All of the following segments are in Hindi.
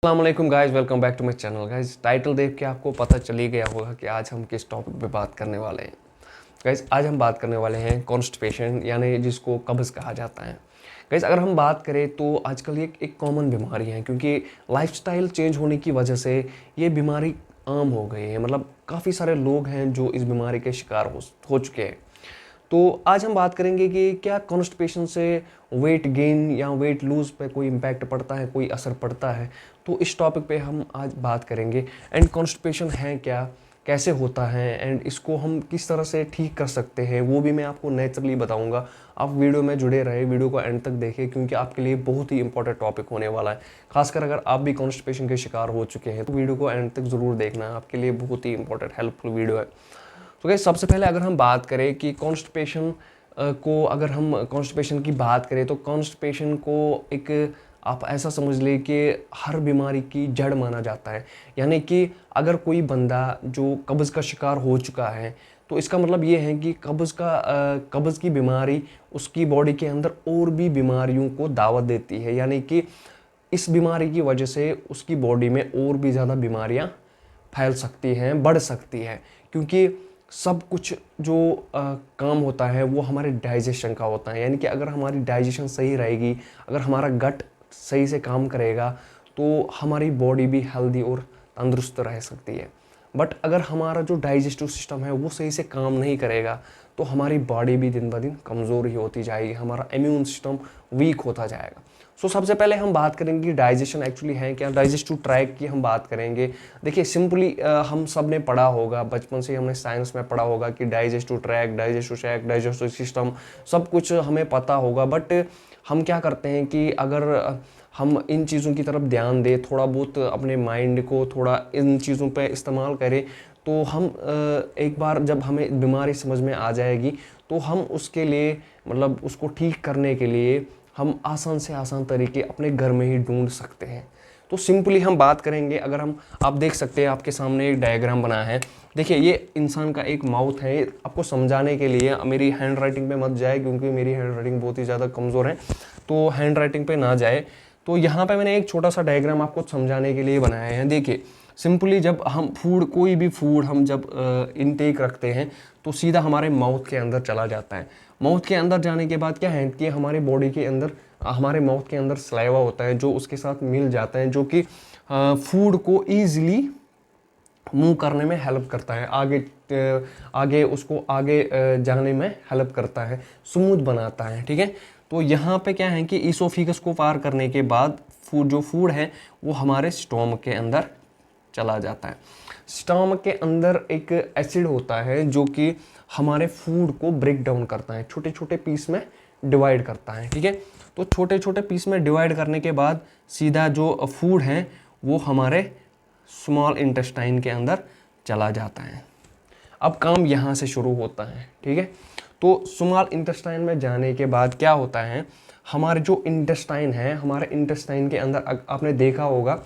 अस्सलाम guys, welcome back to my channel. Guys, title देख के आपको पता चल ही गया होगा कि आज हम किस टॉपिक पे बात करने वाले हैं। गाइस, आज हम बात करने वाले हैं कॉन्स्टिपेशन, यानी जिसको कब्ज़ कहा जाता है। गाइस, अगर हम बात करें तो आजकल ये एक कॉमन बीमारी है, क्योंकि लाइफस्टाइल चेंज होने की वजह से ये बीमारी आम हो गई है। मतलब काफ़ी सारे लोग हैं जो इस बीमारी के शिकार हो चुके हैं। तो आज हम बात करेंगे कि क्या कॉन्स्टिपेशन से वेट गेन या वेट लूज़ पे कोई इम्पैक्ट पड़ता है, कोई असर पड़ता है। तो इस टॉपिक पे हम आज बात करेंगे। एंड कॉन्स्टिपेशन है क्या, कैसे होता है, एंड इसको हम किस तरह से ठीक कर सकते हैं, वो भी मैं आपको नेचुरली बताऊंगा। आप वीडियो में जुड़े रहे, वीडियो को एंड तक देखें, क्योंकि आपके लिए बहुत ही इंपॉर्टेंट टॉपिक होने वाला है। खासकर अगर आप भी कॉन्स्टिपेशन के शिकार हो चुके हैं तो वीडियो को एंड तक ज़रूर देखना है, आपके लिए बहुत ही इंपॉर्टेंट हेल्पफुल वीडियो है। तो गाइस, सबसे पहले अगर हम बात करें कि कॉन्स्टिपेशन को, अगर हम कॉन्स्टिपेशन की बात करें तो कॉन्स्टिपेशन को एक आप ऐसा समझ लें कि हर बीमारी की जड़ माना जाता है। यानी कि अगर कोई बंदा जो कब्ज़ का शिकार हो चुका है तो इसका मतलब ये है कि कब्ज़ की बीमारी उसकी बॉडी के अंदर और भी बीमारियों को दावत देती है। यानी कि इस बीमारी की वजह से उसकी बॉडी में और भी ज़्यादा बीमारियां फैल सकती हैं, बढ़ सकती है। क्योंकि सब कुछ जो काम होता है वो हमारे डाइजेशन का होता है। यानी कि अगर हमारी डाइजेशन सही रहेगी, अगर हमारा गट सही से काम करेगा तो हमारी बॉडी भी हेल्दी और तंदुरुस्त रह सकती है। बट अगर हमारा जो डाइजेस्टिव सिस्टम है वो सही से काम नहीं करेगा तो हमारी बॉडी भी दिन ब दिन कमज़ोर ही होती जाएगी, हमारा इम्यून सिस्टम वीक होता जाएगा। सो सबसे पहले हम बात करेंगे कि डाइजेशन एक्चुअली है क्या। डाइजेस्टिव ट्रैक्ट की हम बात करेंगे। देखिए, सिंपली हम सब ने पढ़ा होगा, बचपन से हमने साइंस में पढ़ा होगा कि डाइजेस्टिव ट्रैक्ट, डाइजेस्टिव सिस्टम सब कुछ हमें पता होगा। बट हम क्या करते हैं कि अगर हम इन चीज़ों की तरफ ध्यान दें, थोड़ा बहुत अपने माइंड को थोड़ा इन चीज़ों पे इस्तेमाल करें, तो हम एक बार जब हमें बीमारी समझ में आ जाएगी तो हम उसके लिए, मतलब उसको ठीक करने के लिए हम आसान से आसान तरीके अपने घर में ही ढूंढ सकते हैं। तो सिंपली हम बात करेंगे। अगर हम, आप देख सकते हैं आपके सामने एक डायग्राम बना है। देखिए, ये इंसान का एक माउथ है। आपको समझाने के लिए, मेरी हैंड राइटिंग पे मत जाए क्योंकि मेरी हैंड राइटिंग बहुत ही ज़्यादा कमज़ोर है, तो हैंड राइटिंग पे ना जाए। तो यहाँ पे मैंने एक छोटा सा डायग्राम आपको समझाने के लिए बनाया है। देखिए, सिंपली जब हम कोई भी फूड हम जब इनटेक रखते हैं तो सीधा हमारे माउथ के अंदर चला जाता है। माउथ के अंदर जाने के बाद क्या है कि हमारे बॉडी के अंदर, हमारे माउथ के अंदर सलाइवा होता है जो उसके साथ मिल जाता है, जो कि फूड को ईजिली मूव करने में हेल्प करता है, आगे उसको आगे जाने में हेल्प करता है, स्मूथ बनाता है। ठीक है, तो यहाँ पे क्या है कि ईसोफिगस को पार करने के बाद जो फूड है वो हमारे स्टोमक के अंदर चला जाता है। स्टोमक के अंदर एक एसिड होता है जो कि हमारे फूड को ब्रेक डाउन करता है, छोटे छोटे पीस में डिवाइड करता है। ठीक है, तो छोटे छोटे पीस में डिवाइड करने के बाद सीधा जो फूड है वो हमारे स्मॉल इंटेस्टाइन के अंदर चला जाता है। अब काम यहाँ से शुरू होता है। ठीक है, तो स्मॉल इंटेस्टाइन में जाने के बाद क्या होता है, हमारे जो इंटेस्टाइन है, हमारे इंटेस्टाइन के अंदर आपने देखा होगा,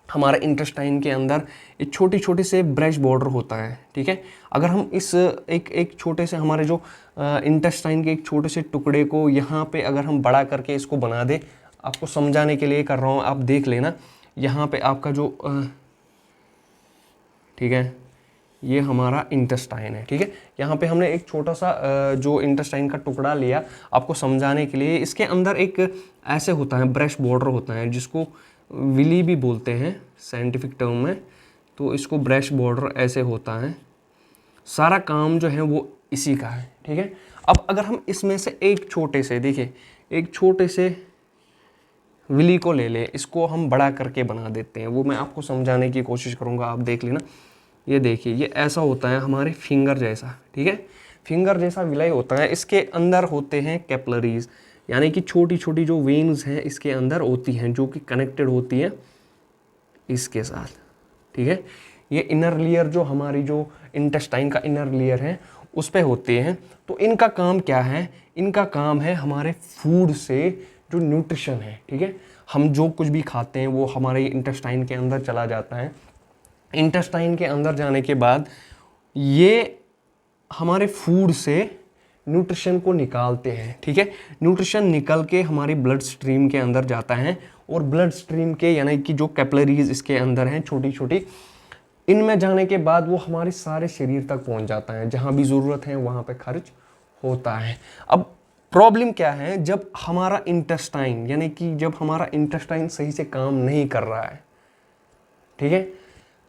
हमारे इंटेस्टाइन के अंदर एक छोटी छोटी से ब्रश बॉर्डर होता है। ठीक है, अगर हम इस एक छोटे से हमारे जो इंटेस्टाइन के एक छोटे से टुकड़े को यहाँ पे अगर हम बड़ा करके इसको बना दे, आपको समझाने के लिए कर रहा हूँ, आप देख लेना। यहाँ पे आपका जो ठीक है, ये हमारा इंटेस्टाइन है। ठीक है, यहाँ पे हमने एक छोटा सा जो इंटेस्टाइन का टुकड़ा लिया आपको समझाने के लिए। इसके अंदर एक ऐसे होता है, ब्रश बॉर्डर होता है, जिसको विली भी बोलते हैं साइंटिफिक टर्म में। तो इसको ब्रश बॉर्डर ऐसे होता है, सारा काम जो है वो इसी का है। ठीक है, अब अगर हम इसमें से एक छोटे से, देखिए, एक छोटे से विली को ले लें, इसको हम बड़ा करके बना देते हैं, वो मैं आपको समझाने की कोशिश करूँगा, आप देख लेना। ये देखिए, ये ऐसा होता है हमारे फिंगर जैसा। ठीक है, फिंगर जैसा विलाई होता है। इसके अंदर होते हैं कैपिलरीज, यानी कि छोटी छोटी जो वेन्स हैं इसके अंदर होती हैं, जो कि कनेक्टेड होती हैं इसके साथ। ठीक है, ये इनर लेयर जो हमारी जो इंटेस्टाइन का इनर लेयर है उस पे होते हैं। तो इनका काम क्या है, इनका काम है हमारे फूड से जो न्यूट्रिशन है, ठीक है, हम जो कुछ भी खाते हैं वो हमारे इंटेस्टाइन के अंदर चला जाता है। इंटेस्टाइन के अंदर जाने के बाद ये हमारे फूड से न्यूट्रिशन को निकालते हैं। ठीक है, न्यूट्रिशन निकल के हमारी ब्लड स्ट्रीम के अंदर जाता है और ब्लड स्ट्रीम के यानी कि जो कैपिलरीज इसके अंदर हैं छोटी छोटी, इनमें जाने के बाद वो हमारे सारे शरीर तक पहुंच जाता है, जहां भी ज़रूरत है वहां पे खर्च होता है। अब प्रॉब्लम क्या है, जब हमारा इंटेस्टाइन यानी कि जब हमारा इंटेस्टाइन सही से काम नहीं कर रहा है, ठीक है,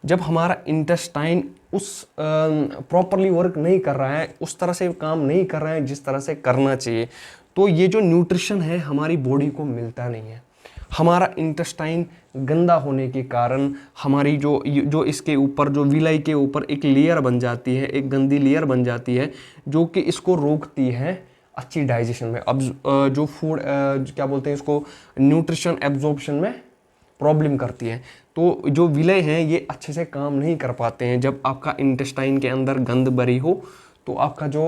जब हमारा इंटेस्टाइन उस प्रॉपरली वर्क नहीं कर रहा है, उस तरह से काम नहीं कर रहा है जिस तरह से करना चाहिए, तो ये जो न्यूट्रिशन है हमारी बॉडी को मिलता नहीं है। हमारा इंटेस्टाइन गंदा होने के कारण हमारी जो इसके ऊपर जो विलाई के ऊपर एक लेयर बन जाती है, एक गंदी लेयर बन जाती है, जो कि इसको रोकती है अच्छी डाइजेशन में। अब जो फूड क्या बोलते हैं इसको, न्यूट्रिशन एब्जॉर्प्शन में प्रॉब्लम करती है। तो जो विलय हैं ये अच्छे से काम नहीं कर पाते हैं। जब आपका इंटेस्टाइन के अंदर गंद भरी हो तो आपका जो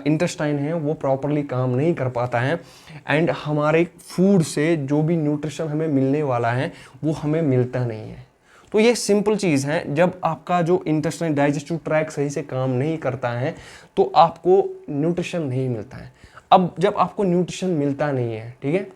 इंटेस्टाइन है वो प्रॉपरली काम नहीं कर पाता है, एंड हमारे फूड से जो भी न्यूट्रिशन हमें मिलने वाला है वो हमें मिलता नहीं है। तो ये सिंपल चीज़ है, जब आपका जो इंटेस्टाइन डाइजेस्टिव ट्रैक सही से काम नहीं करता है तो आपको न्यूट्रिशन नहीं मिलता है। अब जब आपको न्यूट्रिशन मिलता नहीं है, ठीक है,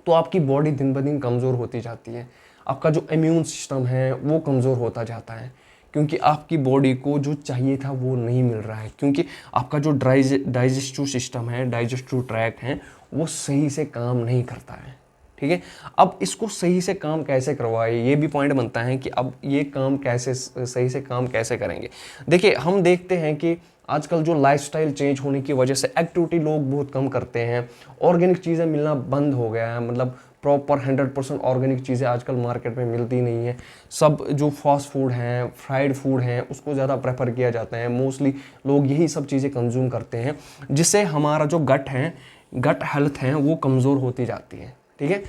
तो आपकी बॉडी दिन ब दिन कमज़ोर होती जाती है, आपका जो इम्यून सिस्टम है वो कमज़ोर होता जाता है, क्योंकि आपकी बॉडी को जो चाहिए था वो नहीं मिल रहा है, क्योंकि आपका जो डाइजेस्टिव सिस्टम है, डाइजेस्टिव ट्रैक है, वो सही से काम नहीं करता है, ठीक है। अब इसको सही से काम कैसे करवाए, ये भी पॉइंट बनता है कि अब ये काम कैसे सही से काम कैसे करेंगे। देखिए, हम देखते हैं कि आजकल जो लाइफस्टाइल चेंज होने की वजह से एक्टिविटी लोग बहुत कम करते हैं, ऑर्गेनिक चीज़ें मिलना बंद हो गया है, मतलब प्रॉपर 100% ऑर्गेनिक चीज़ें आजकल मार्केट में मिलती नहीं है। सब जो फास्ट फूड हैं, फ्राइड फूड हैं, उसको ज़्यादा प्रेफर किया जाता है। मोस्टली लोग यही सब चीज़ें कंज्यूम करते हैं, जिससे हमारा जो गट है, गट हेल्थ है, वो कमज़ोर होती जाती है, ठीक है।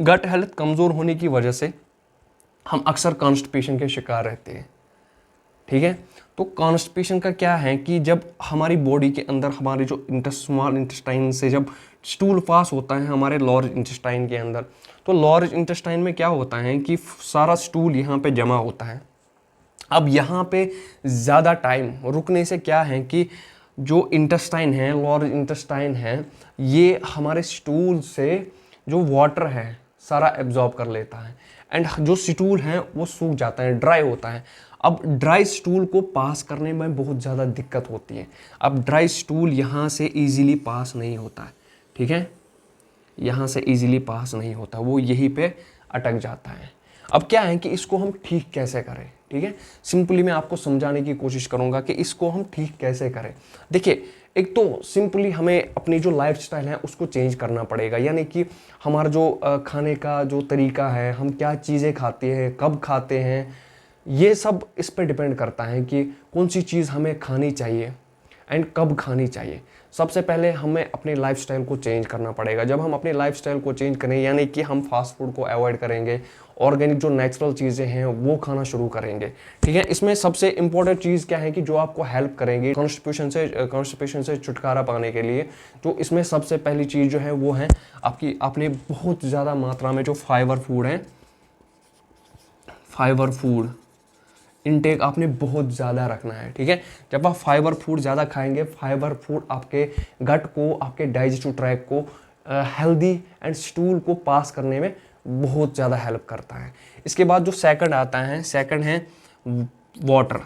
गट हेल्थ कमज़ोर होने की वजह से हम अक्सर कॉन्स्टिपेशन के शिकार रहते हैं, ठीक है। तो कॉन्स्टिपेशन का क्या है कि जब हमारी बॉडी के अंदर हमारे जो स्मॉल इंटेस्टाइन से जब स्टूल पास होता है हमारे लार्ज इंटेस्टाइन के अंदर, तो लार्ज इंटेस्टाइन में क्या होता है कि सारा स्टूल यहाँ पे जमा होता है। अब यहाँ पे ज़्यादा टाइम रुकने से क्या है कि जो इंटेस्टाइन है, लार्ज इंटेस्टाइन है, ये हमारे स्टूल से जो वाटर है सारा एब्जॉर्ब कर लेता है, एंड जो स्टूल है वो सूख जाता है, ड्राई होता है। अब ड्राई स्टूल को पास करने में बहुत ज़्यादा दिक्कत होती है। अब ड्राई स्टूल यहाँ से इजीली पास नहीं होता है, ठीक है, यहाँ से इजीली पास नहीं होता, वो यहीं पे अटक जाता है। अब क्या है कि इसको हम ठीक कैसे करें, ठीक है, सिंपली मैं आपको समझाने की कोशिश करूँगा कि इसको हम ठीक कैसे करें। देखिए, एक तो सिंपली हमें अपनी जो लाइफस्टाइल है उसको चेंज करना पड़ेगा, यानी कि हमारा जो खाने का जो तरीका है, हम क्या चीज़ें खाते हैं, कब खाते हैं, ये सब इस पर डिपेंड करता है कि कौन सी चीज़ हमें खानी चाहिए एंड कब खानी चाहिए। सबसे पहले हमें अपने लाइफस्टाइल को चेंज करना पड़ेगा। जब हम अपने लाइफस्टाइल को चेंज करें, यानी कि हम फास्ट फूड को अवॉइड करेंगे, ऑर्गेनिक जो नेचुरल चीज़ें हैं वो खाना शुरू करेंगे, ठीक है। इसमें सबसे इंपॉर्टेंट चीज़ क्या है कि जो आपको हेल्प करेंगी कॉन्स्टिपेशन से छुटकारा पाने के लिए, तो इसमें सबसे पहली चीज़ जो है वो है आपने बहुत ज़्यादा मात्रा में जो फाइबर फूड है, फाइबर फूड इनटेक आपने बहुत ज़्यादा रखना है, ठीक है। जब आप फाइबर फूड ज़्यादा खाएंगे, फाइबर फूड आपके गट को, आपके डाइजेस्टिव ट्रैक को हेल्दी एंड स्टूल को पास करने में बहुत ज़्यादा हेल्प करता है। इसके बाद जो सेकंड आता है, सेकंड है वाटर।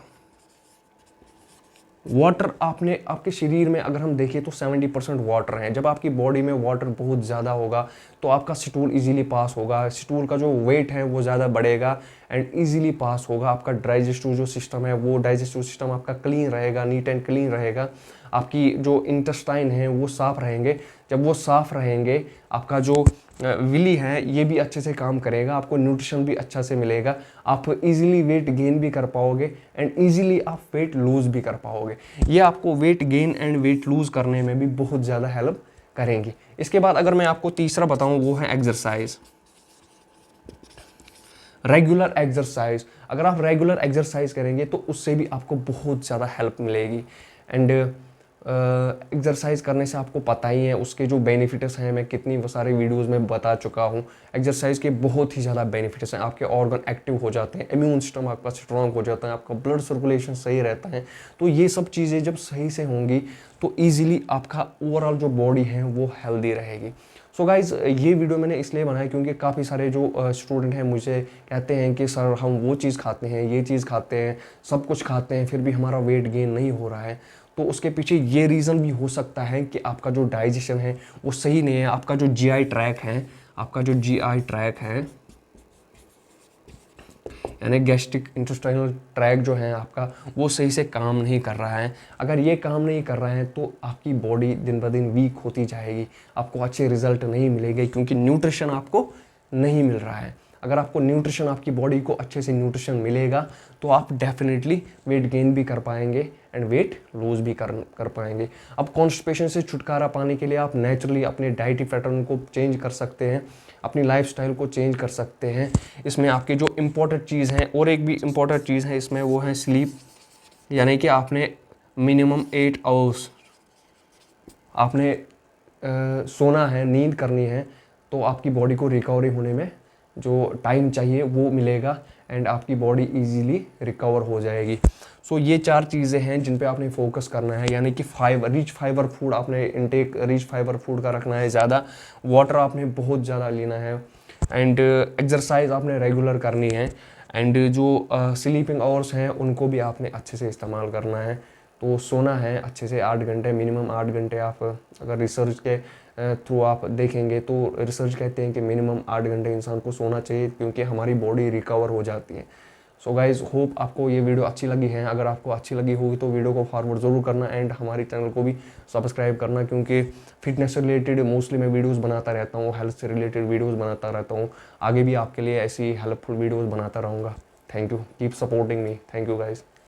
वाटर आपके शरीर में अगर हम देखें तो 70% वाटर है। जब आपकी बॉडी में वाटर बहुत ज़्यादा होगा तो आपका स्टूल इजीली पास होगा, स्टूल का जो वेट है वो ज़्यादा बढ़ेगा एंड इजीली पास होगा। आपका डाइजेस्टिव जो सिस्टम है वो डाइजेस्टिव सिस्टम आपका क्लीन रहेगा, नीट एंड क्लीन रहेगा। आपकी जो इंटेस्टाइन है वो साफ़ रहेंगे। जब वो साफ़ रहेंगे, आपका जो विली है ये भी अच्छे से काम करेगा, आपको न्यूट्रिशन भी अच्छा से मिलेगा, आप इजीली वेट गेन भी कर पाओगे एंड इजीली आप वेट लूज़ भी कर पाओगे। ये आपको weight gain and weight lose करने में भी बहुत ज़्यादा हेल्प करेंगी। इसके बाद अगर मैं आपको तीसरा बताऊं वो है एक्सरसाइज, रेगुलर एक्सरसाइज। अगर आप रेगुलर एक्सरसाइज करेंगे तो उससे भी आपको बहुत ज़्यादा हेल्प मिलेगी। एंड एक्सरसाइज करने से आपको पता ही है उसके जो बेनिफिट्स हैं, मैं कितनी वो सारे वीडियोस में बता चुका हूँ। एक्सरसाइज के बहुत ही ज़्यादा बेनिफिट्स हैं, आपके ऑर्गन एक्टिव हो जाते हैं, इम्यून सिस्टम आपका स्ट्रांग हो जाता है, आपका ब्लड सर्कुलेशन सही रहता है। तो ये सब चीज़ें जब सही से होंगी तो ईजिली आपका ओवरऑल जो बॉडी है वो हेल्दी रहेगी। सो गाइज़ ये वीडियो मैंने इसलिए बनाया क्योंकि काफ़ी सारे जो स्टूडेंट हैं मुझे कहते हैं कि सर हम वो चीज़ खाते हैं, ये चीज़ खाते हैं, सब कुछ खाते हैं, फिर भी हमारा वेट गेन नहीं हो रहा है। तो उसके पीछे ये रीज़न भी हो सकता है कि आपका जो डाइजेशन है वो सही नहीं है, आपका जो जीआई ट्रैक है, आपका जो जीआई ट्रैक है यानी गैस्ट्रिक इंटेस्टाइनल ट्रैक जो है आपका, वो सही से काम नहीं कर रहा है। अगर ये काम नहीं कर रहा है तो आपकी बॉडी दिन ब दिन वीक होती जाएगी, आपको अच्छे रिजल्ट नहीं मिलेंगे क्योंकि न्यूट्रिशन आपको नहीं मिल रहा है। अगर आपको न्यूट्रिशन, आपकी बॉडी को अच्छे से न्यूट्रिशन मिलेगा तो आप डेफिनेटली वेट गेन भी कर पाएंगे एंड वेट लूज भी कर पाएंगे। अब कॉन्स्टिपेशन से छुटकारा पाने के लिए आप नेचुरली अपने डाइटरी पैटर्न को चेंज कर सकते हैं, अपनी लाइफस्टाइल को चेंज कर सकते हैं। इसमें आपकी जो इम्पोर्टेंट चीज़ है, और एक भी इम्पोर्टेंट चीज़ है इसमें, वो है स्लीप। यानी कि आपने मिनिमम 8 आवर्स आपने सोना है, नींद करनी है, तो आपकी बॉडी को रिकवरी होने में जो टाइम चाहिए वो मिलेगा एंड आपकी बॉडी इजीली रिकवर हो जाएगी। सो ये 4 चीज़ें हैं जिन पे आपने फोकस करना है, यानी कि रिच फाइबर फूड आपने इनटेक रिच फाइबर फूड का रखना है ज़्यादा, वाटर आपने बहुत ज़्यादा लेना है एंड एक्सरसाइज आपने रेगुलर करनी है एंड जो स्लीपिंग आवर्स हैं उनको भी आपने अच्छे से इस्तेमाल करना है। तो सोना है अच्छे से 8 घंटे, मिनिमम 8 घंटे। आप अगर रिसर्च के थ्रू आप देखेंगे तो रिसर्च कहते हैं कि मिनिमम 8 घंटे इंसान को सोना चाहिए क्योंकि हमारी बॉडी रिकवर हो जाती है। सो गाइज होप आपको ये वीडियो अच्छी लगी है। अगर आपको अच्छी लगी होगी तो वीडियो को फॉरवर्ड ज़रूर करना एंड हमारे चैनल को भी सब्सक्राइब करना, क्योंकि फिटनेस से रिलेटेड मोस्टली मैं वीडियोस बनाता रहता हूँ, हेल्थ से रिलेटेड वीडियोस बनाता रहता हूँ। आगे भी आपके लिए ऐसी हेल्पफुल वीडियोस बनाता रहूँगा। Thank you, keep supporting me. Thank you guys.